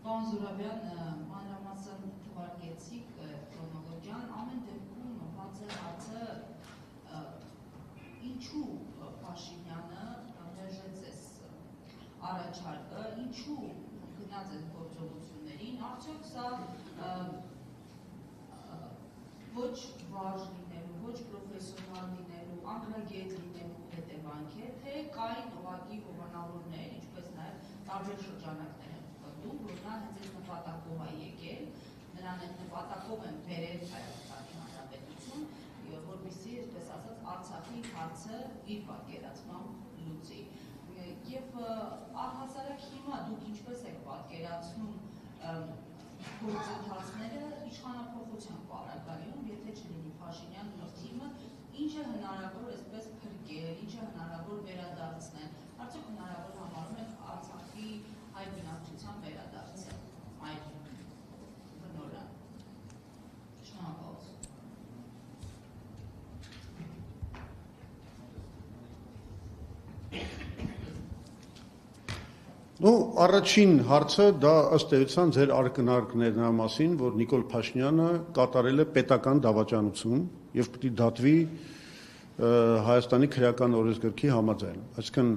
Պարոն Զուրաբյան, մանրամասն թվարկեցիք քրոնոլոգիան, ամեն դեպքում հարցը ինչու Փաշինյանը մերժեց այս առաջարկը, ինչու գնաց այս գործողություններին, արդյոք սա ոչ վարժ լինելու, ոչ պրոֆեսիոնալ լինելու, անգրագետ լինելու հետևանք է, թե կային ուղղակի հովանավորներ, ինչպես նաև տարբեր շրջանակներ են պնդում, որ նա հենց այս նպատակով է եկել, նրան այդ նպատակով են բերել Հայաստանի Հանրապետություն, որպեսզի, այսպես ասած, Արցախի հարցը իր պատկերացմամբ լուծի։ Եվ առհասարակ հիմա դուք ինչպես եք պատկերացնում գործընթացները իշխանափոխության պարագայում, եթե չլինի Փաշինյան ու թիմը, ինչ է հնարավոր այսպես փրկել, ինչ է հնարավոր վերադարձնել, արդյոք հնարավոր համարում եք Արցախի հայ բնակչության վերադարձը այդ բնորոշ։ Շնորհակալություն։ Առաջին հարցը դա ըստ էության ձեր արկնարկներն է մասին, որ Նիկոլ Փաշինյանը կատարել է պետական դավաճանություն եւ պիտի դատվի Հայաստանի քրեական օրենսգրքի համաձայն։ Այսինքն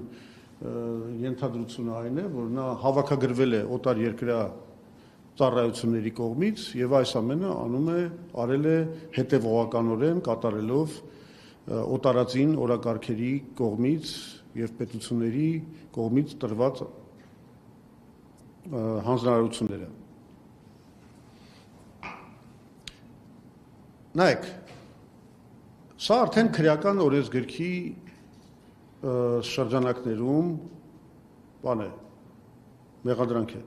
ենթադրությունը այն է, որ նա հավաքագրվել է օտար երկրյա ծառայությունների կողմից եւ այս ամենը արել է հետեւողականորեն կատարելով օտարածին օրակարգերի կողմից եւ պետությունների կողմից տրված հանձնարարությունները։ Նայեք, սա արդեն քրեական օրենսգրքի շրջանակներում բան է, մեղադրանք է։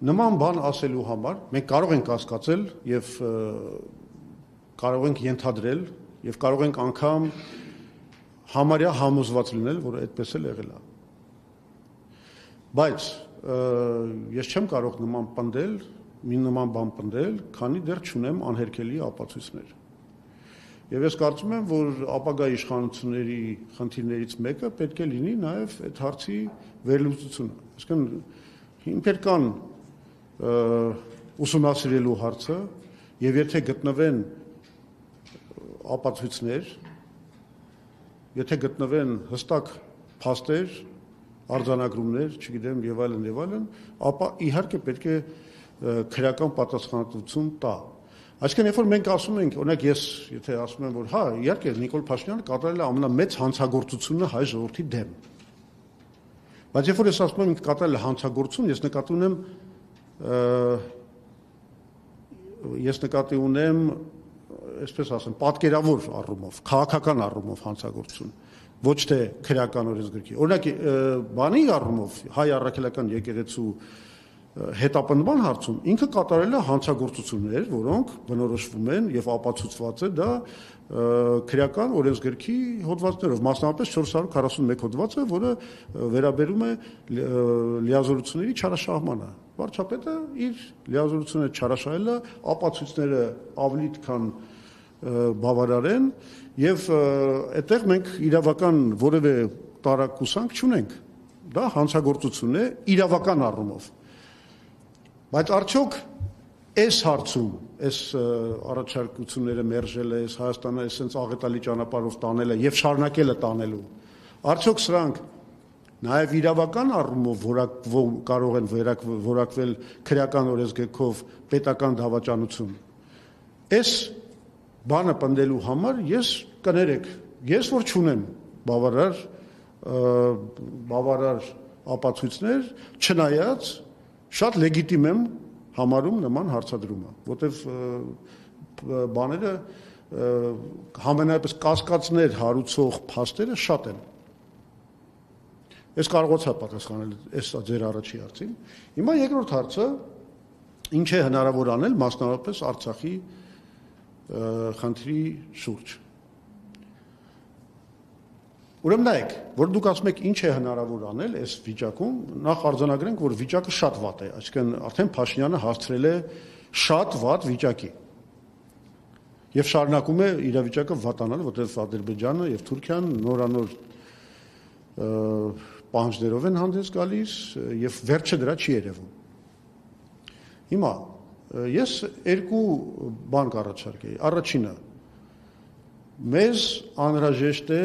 Նման բան ասելու համար մենք կարող ենք կասկածել եւ կարող ենք ենթադրել եւ կարող ենք անգամ համարյա համոզված լինել, որ այդպես էլ եղել է։ Բայց ես չեմ կարող նման բան պնդել, քանի դեռ չունեմ անհերքելի ապացույցներ։ Եվ ես կարծում եմ, որ ապագա իշխանությունների խնդիրներից մեկը պետք է լինի նաև այդ հարցի վերլուծությունը։ Այսինքն հիմքեր կան ուսումնասիրելու հարցը, եւ եթե գտնվեն ապացույցներ, եթե գտնվեն հստակ փաստեր, արձանագրումներ, չգիտեմ, եւ այլն, ապա իհարկե պետք է քրեական պատասխանատվություն տա։ Այսինքն, երբ որ մենք ասում ենք, օրինակ ես եթե ասում եմ, որ հա, իհարկե Նիկոլ Փաշինյանը կատարել է ամենամեծ հանցագործությունը հայ ժողովրդի դեմ։ Բայց երբ որ ես ասում եմ կատարել է հանցագործություն, ես նկատի ունեմ, այսպես ասեմ, պատկերավոր առումով, քաղաքական առումով հանցագործություն, ոչ թե քրեական օրենսգրքի։ Օրինակ, բանի առումով հայ առաքելական եկեղեցու հետապնդման հարցում ինքը կատարել է հանցագործություններ, որոնք բնորոշվում են եւ ապացուցված է դա քրեական օրենսգրքի հոդվածներով, մասնավորապես 441 հոդվածը, որը վերաբերում է լիազորությունների չարաշահմանը։ Վարչապետը իր լիազորությունները չարաշահել է, ապացույցները ավելի քան բավարար են եւ այդտեղ մենք իրավական որևէ տարակուսանք չունենք։ Դա հանցագործություն է իրավական առումով։ Բայց արդյոք այս հարցում, այս առաջարկությունները մերժել է, Հայաստանը այսպես աղետալի ճանապարհով տանել է եւ շարունակել է տանելու, արդյոք սրանք նաեւ իրավական առումով կարող են որակվել քրեական օրենսգրքով պետական դավաճանություն։ Այս բանը պնդելու համար ես կներեք, ես որ չունեմ բավարար ապացույցներ, չնայած շատ լեգիտիմ եմ համարում նման հարցադրումը, որտեվ բաները համենայնպես կասկածներ հարուցող փաստերը շատ են։ Ես կարողացա պատասխանել այս ձեր առաջի հարցին։ Հիմա երկրորդ հարցը, ինչ է հնարավոր անել մասնավորապես Արցախի խնդրի շուրջ։ Ուրեմն նայեք, որ դուք ասում եք ինչ է հնարավոր անել այս վիճակում, նախ արձանագրենք, որ վիճակը շատ վատ է, այսինքն արդեն Փաշինյանը հասցրել է շատ վատ վիճակի։ Եվ շարունակում է իրավիճակը վատանալ, որտեղ Ադրբեջանը եւ Թուրքիան նորանոր պահանջներով են հանդես գալիս եւ վերջը դրա չի երևում։ Հիմա ես երկու բան կառաջարկեի։ Առաջինը մեզ անհրաժեշտ է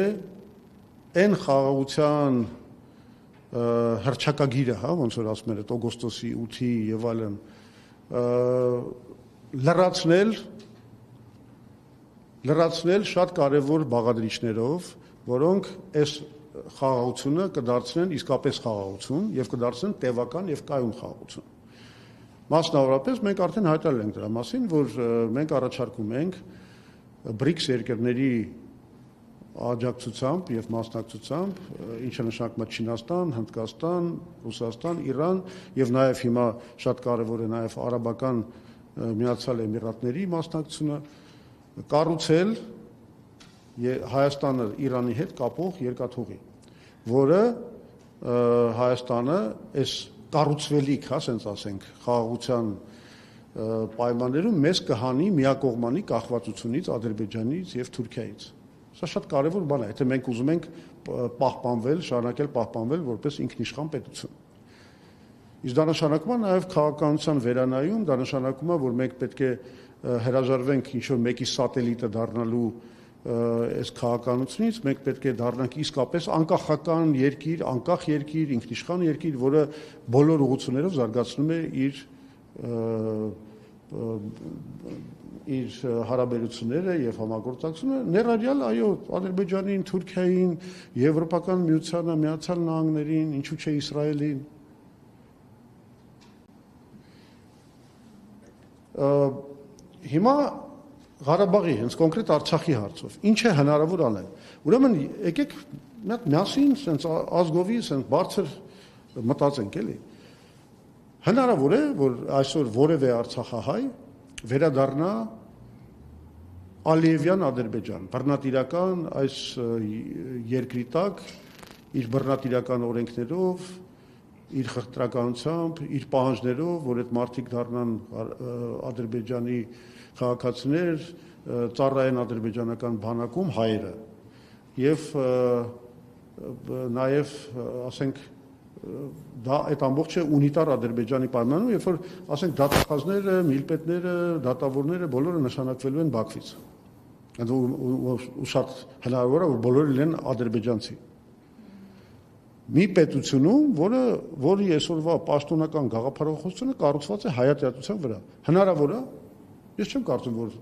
այն խաղաղության հռչակագիրը, հա, ոնց որ ասում են, օգոստոսի 8-ի եւ այլն, լրացնել շատ կարևոր բաղադրիչներով, որոնք այս խաղաղությունը կդարձնեն իսկապես խաղաղություն եւ կդարձնեն տևական եւ կայուն խաղաղություն։ Մասնավորապես մենք արդեն հայտարարել ենք դրա մասին, որ մենք առաջարկում ենք BRICS երկրների աջակցությամբ եւ մասնակցությամբ, ինչը նշանակում է Չինաստան, Հնդկաստան, Ռուսաստան, Իրան եւ նաեւ հիմա շատ կարեւոր է նաեւ Արաբական Միացյալ Էմիրատների մասնակցությունը, կառուցել Հայաստանը Իրանի հետ կապող երկաթուղի, որը Հայաստանը այս կառուցվելիք, ասենց ասենք, խաղաղության պայմաններում մեզ կհանի միակողմանի կախվածությունից Ադրբեջանից եւ Թուրքիայից։ Սա շատ կարևոր բան է, եթե մենք ուզում ենք պահպանվել, շարունակել պահպանվել որպես ինքնիշխան պետություն։ Իսկ դա նշանակում է նաև քաղաքականության վերանայում, դա նշանակում է, որ մենք պետք է հրաժարվենք ինչ-որ մեկի սատելիտը դառնալու այս քաղաքականությունից, մենք պետք է դառնանք իսկապես անկախական երկիր, անկախ երկիր, ինքնիշխան երկիր, որը բոլոր ուղղություններով զարգացնում է իր հարաբերությունները եւ համագործակցությունը, ներառյալ այո Ադրբեջանին, Թուրքիային, Եվրոպական միությանը, Միացյալ Նահանգներին, ինչու՞ չէ Իսրայելին։ Հիմա Ղարաբաղի, հենց կոնկրետ Արցախի հարցով, ինչ է հնարավոր անել։ Ուրեմն եկեք միասին sense ազգովի sense բարձր մտածենք էլի։ Հնարավոր է, որ այսօր որևէ արցախահայ վերադառնա Ալիևյան Ադրբեջան, բռնատիրական այս երկրի տակ իր բռնատիրական օրենքներով, իր խտրականությամբ, իր պահանջներով, որ այդ մարդիկ դառնան Ադրբեջանի քաղաքացիներ, ծառայեն ադրբեջանական բանակում հայերը եւ նաեւ ասենք դա այդ ամբողջը ունիտար Ադրբեջանի պայմաններում, երբ որ ասենք դատախազները, միլպետները, դատավորները բոլորը նշանակվելու են Բաքվից։ Ու շատ հնարավոր է, որ բոլորը լինեն ադրբեջանցի։ Մի պետությունում, որի այսօրվա պաշտոնական գաղափարախոսությունը կառուցված է հայատյացության վրա։ Հնարավոր է, ես չեմ կարծում, որ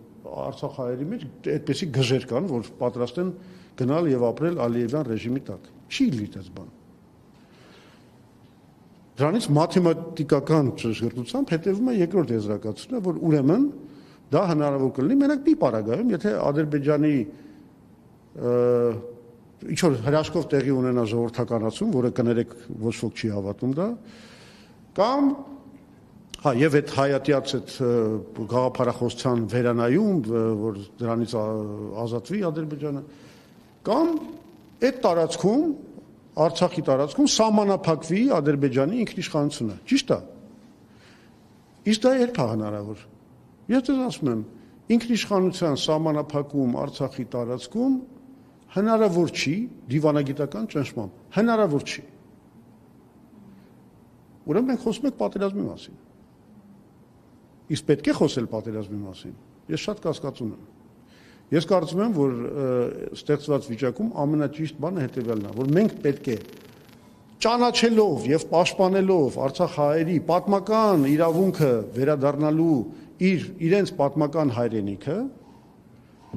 Արցախահայերի մեջ այդպիսի գժեր կան, որ պատրաստ են գնալ եւ ապրել Ալիևյան ռեժիմի տակ։ Չի լի դες բան։ Դրանից մաթեմատիկական ճշգրտությամբ հետևում է երկրորդ եզրակացությունը, որ ուրեմն դա հնարավոր կլինի մենակ մի պարագայում, եթե Ադրբեջանի ինչ որ հրաշքով տեղի ունենա ժողովրդականացում, որը կներեք ոչ ոք չի հավատում դա, կամ հա եւ այդ հայատյաց այդ գաղափարախոսության վերանայում, որ դրանից ազատվի Ադրբեջանը, կամ այդ տարածքում Արցախի տարածքում սահմանափակվի Ադրբեջանի ինքնիշխանությունը, ճիշտ է։ Իսկ դա երբ է հնարավոր։ Ես ձեզ ասում եմ, ինքնիշխանության սահմանափակում Արցախի տարածքում հնարավոր չի դիվանագիտական ճնշմամբ, հնարավոր չի։ Ուրեմն մենք խոսում ենք պատերազմի մասին։ Իսկ պետք է խոսել պատերազմի մասին։ Ես շատ կասկածում եմ։ Ես կարծում եմ, որ ստեղծված վիճակում ամենաճիշտ բանը հետևյալն է, որ մենք պետք է ճանաչելով եւ պաշտպանելով Արցախահայերի պատմական իրավունքը վերադառնալու իրենց պատմական հայրենիքը,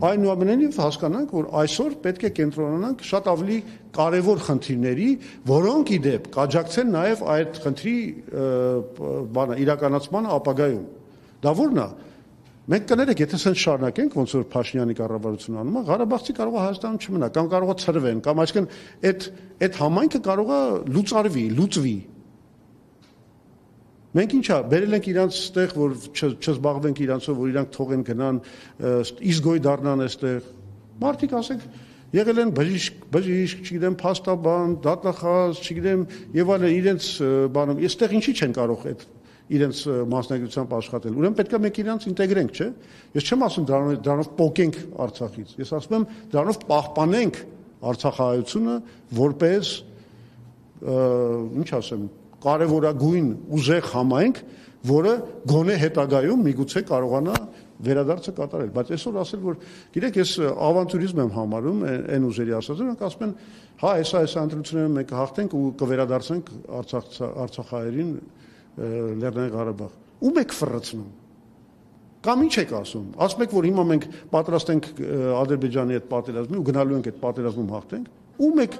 այնուամենայնիվ հասկանանք, որ այսօր պետք է կենտրոնանանք շատ ավելի կարևոր խնդիրների, որոնք ի դեպ կաջակցեն նաեւ այդ խնդրի իրականացմանը ապագայում։ Դա ո՞րն է։ Մենք կներեք, եթե սենց շարունակենք, ոնց որ Փաշինյանի կառավարությունը անում է, Ղարաբաղցի կարող է Հայաստանում չմնա, կամ կարող է ցրվեն, կամ այսինքն այդ համայնքը կարող է լուծվի։ Մենք ինչա, բերել ենք իրանց ստեղ, որ չզբաղվենք իրանցով, որ իրանք թողեն գնան, իզգոյ դառնան այստեղ։ Մարդիկ ասենք եղել են բժիշկ, չգիտեմ, փաստաբան, դատախազ, չգիտեմ, եւ այլն իրենց բանում, այստեղ ինչի չեն կարող այդ իրենց մասնագիտությամբ աշխատել։ Ուրեմն պետք է մենք իրանց ինտեգրենք, չէ՞։ Ես չեմ ասում դրանով պոկենք Արցախից։ Ես ասում եմ դրանով պահպանենք Արցախահայությունը որպես ինչ ասեմ, կարևորագույն ուժեղ համայնք, որը գոնե հետագայում միգուցե կարողանա վերադարձը կատարել, բայց այսօր ասել, որ գիտեք, ես ավանտյուրիզմ եմ համարում, այն ուժերի ասած, նրանք ասում են, հա, այս ընտրությունները մենք հաղթենք ու կվերադարձենք Արցախահայերին Լեռնային Ղարաբաղ։ Ում եք ֆռցնում։ Կամ ինչ եք ասում։ Ասում եք, որ հիմա մենք պատրաստ ենք Ադրբեջանի հետ պատերազմի ու գնալու ենք այդ պատերազմում հաղթենք։ Ում եք։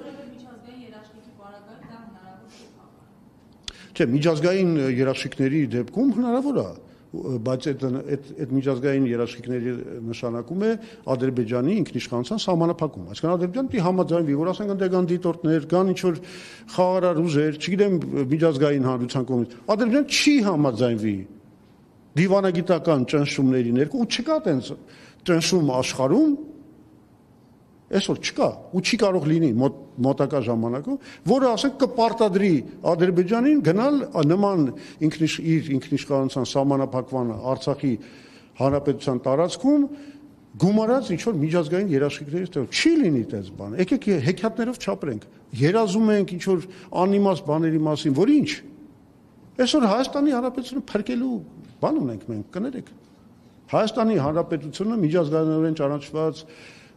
Չէ, միջազգային երաշխիքների դեպքում հնարավոր է, բայց այդ միջազգային երաշխիքների նշանակում է Ադրբեջանի ինքնիշխանության սահմանափակում։ Այսինքն Ադրբեջանը պիտի համաձայնվի, որ ասենք ընդ կան դիտորդներ, կան ինչ որ խաղաղարար ուժեր, չգիտեմ միջազգային հանրության կողմից։ Ադրբեջանը չի համաձայնվի դիվանագիտական ճնշումների ներքո ու չկա տենց ճնշում աշխարհում, այսօր չկա ու չի կարող լինի մոտակա ժամանակում, որը ասենք կպարտադրի Ադրբեջանին գնալ նման իր ինքնիշխանության սահմանափակման Արցախի հանրապետության տարածքում գումարած ինչ որ միջազգային երաշխիքներից տեղ չի լինի այդպես բան։ Եկեք հեքիաթներով չապրենք։ Երազում ենք ինչ որ անիմաստ բաների մասին, որ ինչ։ Այսօր Հայաստանի Հանրապետությունը փրկելու բան ունենք մենք, կներեք։ Հայաստանի Հանրապետությունը միջազգայինորեն ճանաչված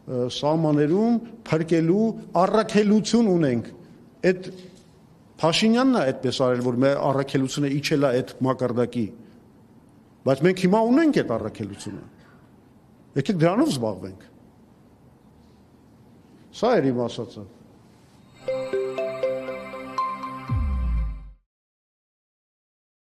սահմաններում փրկելու առաքելություն ունենք։ Այդ Փաշինյանն է այդպես արել, որ մեր առաքելությունը իջել է այդ մակարդակի։ Բայց մենք հիմա ունենք այդ առաքելությունը։ Եկեք դրանով զբաղվենք։ Սա էր իմ ասածը։